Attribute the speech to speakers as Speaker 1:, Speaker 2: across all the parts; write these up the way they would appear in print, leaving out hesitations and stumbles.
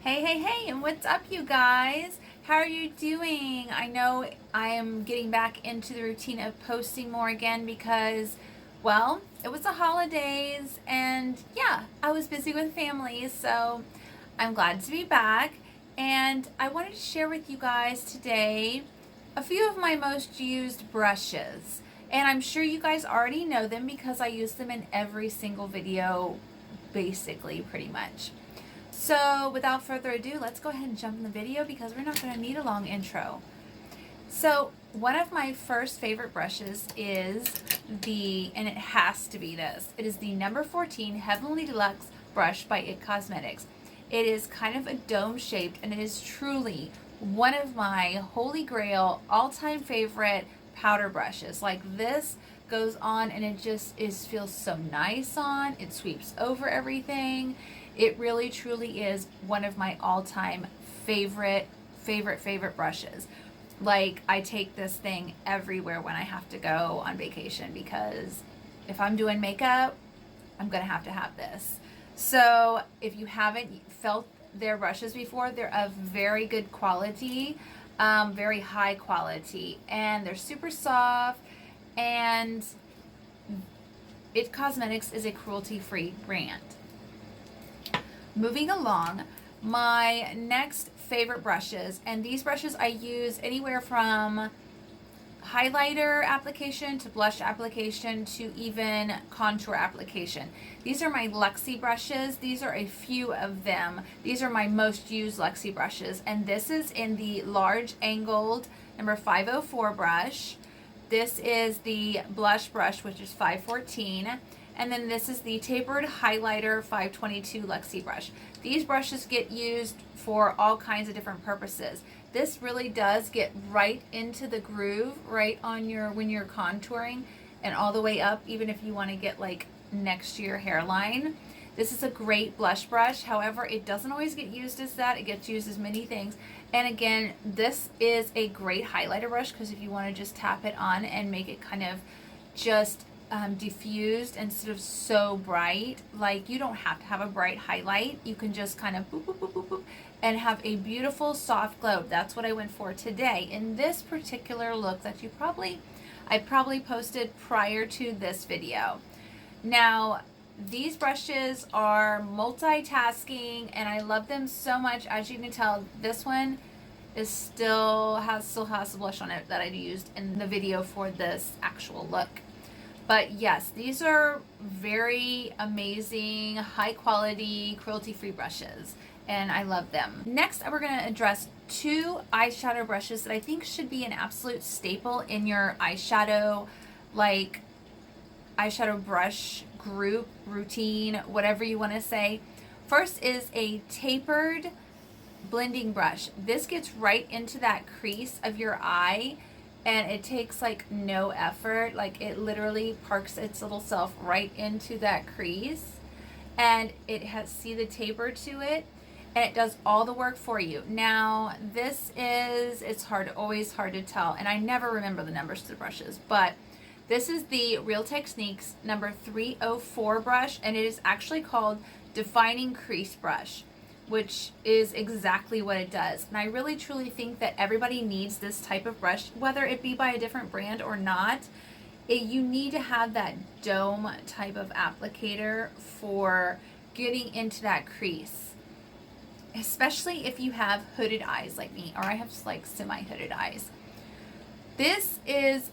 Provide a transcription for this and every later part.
Speaker 1: Hey, and what's up, you guys? How are you doing? I know I am getting back into the routine of posting more again because, well, it was the holidays and yeah, I was busy with family, so I'm glad to be back. And I wanted to share with you guys today a few of my most used brushes. And I'm sure you guys already know them because I use them in every single video, basically, pretty much. So without further ado, let's go ahead and jump in the video because we're not going to need a long intro. So one of my first favorite brushes is and it has to be this, it is the number 14 Heavenly Deluxe brush by It Cosmetics. It is kind of a dome shaped and it is truly one of my holy grail all-time favorite powder brushes. Like, this goes on and it just feels so nice on. It sweeps over everything. It really truly is one of my all-time favorite brushes. Like, I take this thing everywhere when I have to go on vacation because if I'm doing makeup, I'm gonna have to have this. So if you haven't felt their brushes before, they're of very good quality, very high quality, and they're super soft. And It Cosmetics is a cruelty-free brand. Moving along, my next favorite brushes, and these brushes I use anywhere from highlighter application to blush application to even contour application. These are my Luxie brushes. These are a few of them. These are my most used Luxie brushes, and this is in the large angled number 504 brush. This is the blush brush, which is 514. And then this is the tapered highlighter 522 Luxie brush. These brushes get used for all kinds of different purposes. This really does get right into the groove, right on when you're contouring, and all the way up, even if you want to get like next to your hairline. This is a great blush brush. However, it doesn't always get used as that. It gets used as many things. And again, this is a great highlighter brush because if you want to just tap it on and make it kind of just diffused instead of so bright. Like, you don't have to have a bright highlight. You can just kind of boop, boop, boop, boop, boop, and have a beautiful soft glow. That's what I went for today in this particular look that I probably posted prior to this video. Now, these brushes are multitasking and I love them so much. As you can tell, this one is still has the blush on it that I used in the video for this actual look. But yes, these are very amazing, high quality, cruelty-free brushes, and I love them. Next, we're going to address two eyeshadow brushes that I think should be an absolute staple in your eyeshadow, like eyeshadow brush group, routine, whatever you want to say. First is a tapered blending brush. This gets right into that crease of your eye, and it takes like no effort. Like, it literally parks its little self right into that crease, and it has, see the taper to it, and it does all the work for you. Now, it's always hard to tell, and I never remember the numbers to the brushes, but this is the realtechniques number 304 brush, and it is actually called Defining Crease Brush, which is exactly what it does. And I really truly think that everybody needs this type of brush, whether it be by a different brand or not. You need to have that dome type of applicator for getting into that crease, especially if you have hooded eyes like me, or I have like semi-hooded eyes. This is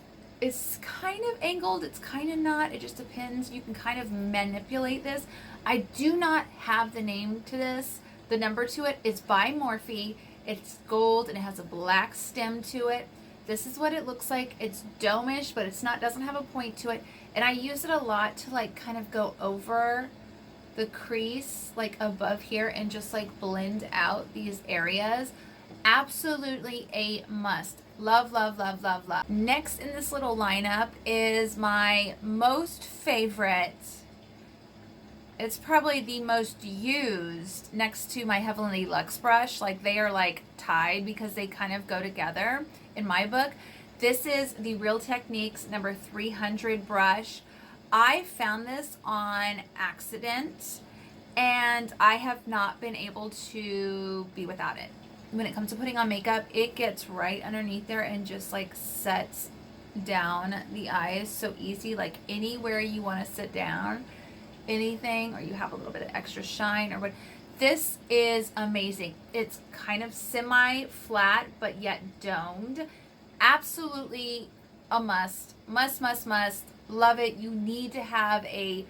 Speaker 1: kind of angled, it's kind of not, it just depends. You can kind of manipulate this. I do not have the name to this. The number to it is by Morphe. It's gold and it has a black stem to it. This is what it looks like. It's dome-ish, but doesn't have a point to it. And I use it a lot to like kind of go over the crease, like above here, and just like blend out these areas. Absolutely a must. Love, love, love, love, love. Next in this little lineup is my most favorite. It's probably the most used next to my Heavenly Luxe brush. Like, they are like tied because they kind of go together in my book. This is the realtechniques number 300 brush. I found this on accident and I have not been able to be without it. When it comes to putting on makeup, it gets right underneath there and just like sets down the eyes so easy. Like anywhere you want to sit down, anything, or you have a little bit of extra shine or what. This is amazing. It's kind of semi-flat, but yet domed. Absolutely a must. Must. Love it. You need to have a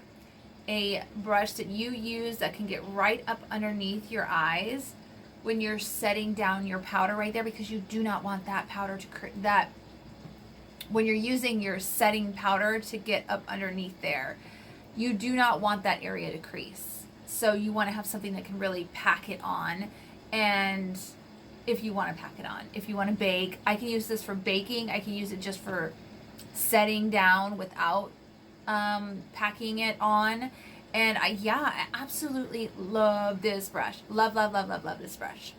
Speaker 1: brush that you use that can get right up underneath your eyes when you're setting down your powder right there, because you do not want that powder to that when you're using your setting powder to get up underneath there, you do not want that area to crease. So you want to have something that can really pack it on. And if you want to pack it on, if you want to bake, I can use this for baking. I can use it just for setting down without packing it on. And I absolutely love this brush. Love this brush.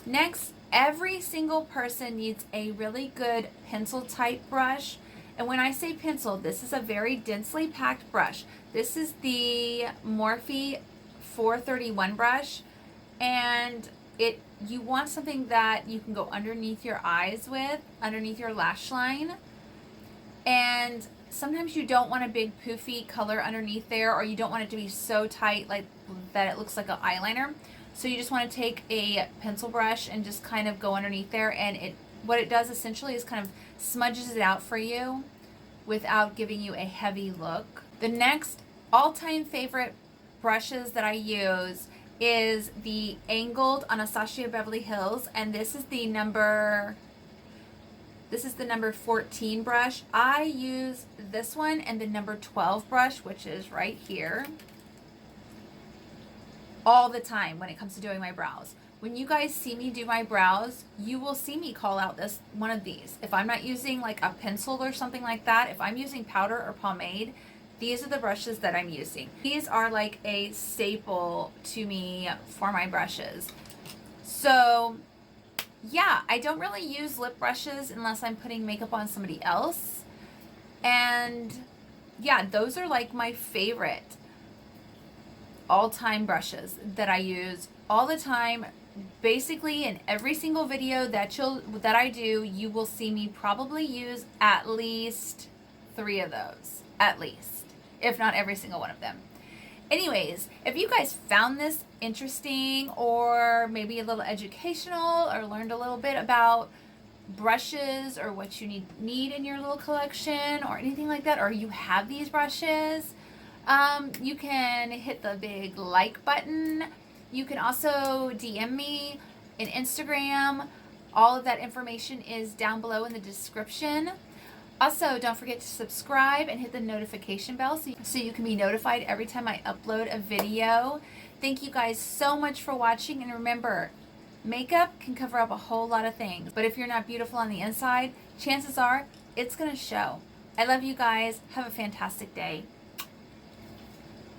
Speaker 1: Next, every single person needs a really good pencil type brush. And when I say pencil, this is a very densely packed brush. This is the Morphe 431 brush, and you want something that you can go underneath your eyes with, underneath your lash line. And sometimes you don't want a big poofy color underneath there, or you don't want it to be so tight like that it looks like an eyeliner. So you just want to take a pencil brush and just kind of go underneath there, and what it does essentially is kind of smudges it out for you without giving you a heavy look. The next all-time favorite brushes that I use is the angled Anastasia Beverly Hills, and this is the number 14 brush. I use this one and the number 12 brush, which is right here, all the time when it comes to doing my brows. When you guys see me do my brows, you will see me call out one of these. If I'm not using like a pencil or something like that, if I'm using powder or pomade, these are the brushes that I'm using. These are like a staple to me for my brushes. So yeah, I don't really use lip brushes unless I'm putting makeup on somebody else. And yeah, those are like my favorite all-time brushes that I use all the time. Basically in every single video that I do, you will see me probably use at least 3 of those, at least, if not every single one of them. Anyways, if you guys found this interesting or maybe a little educational, or learned a little bit about brushes or what you need in your little collection or anything like that, or you have these brushes, you can hit the big like button. You can also DM me in Instagram. All of that information is down below in the description. Also, don't forget to subscribe and hit the notification bell so you can be notified every time I upload a video. Thank you guys so much for watching, and remember, makeup can cover up a whole lot of things, but if you're not beautiful on the inside, chances are it's gonna show. I love you guys. Have a fantastic day.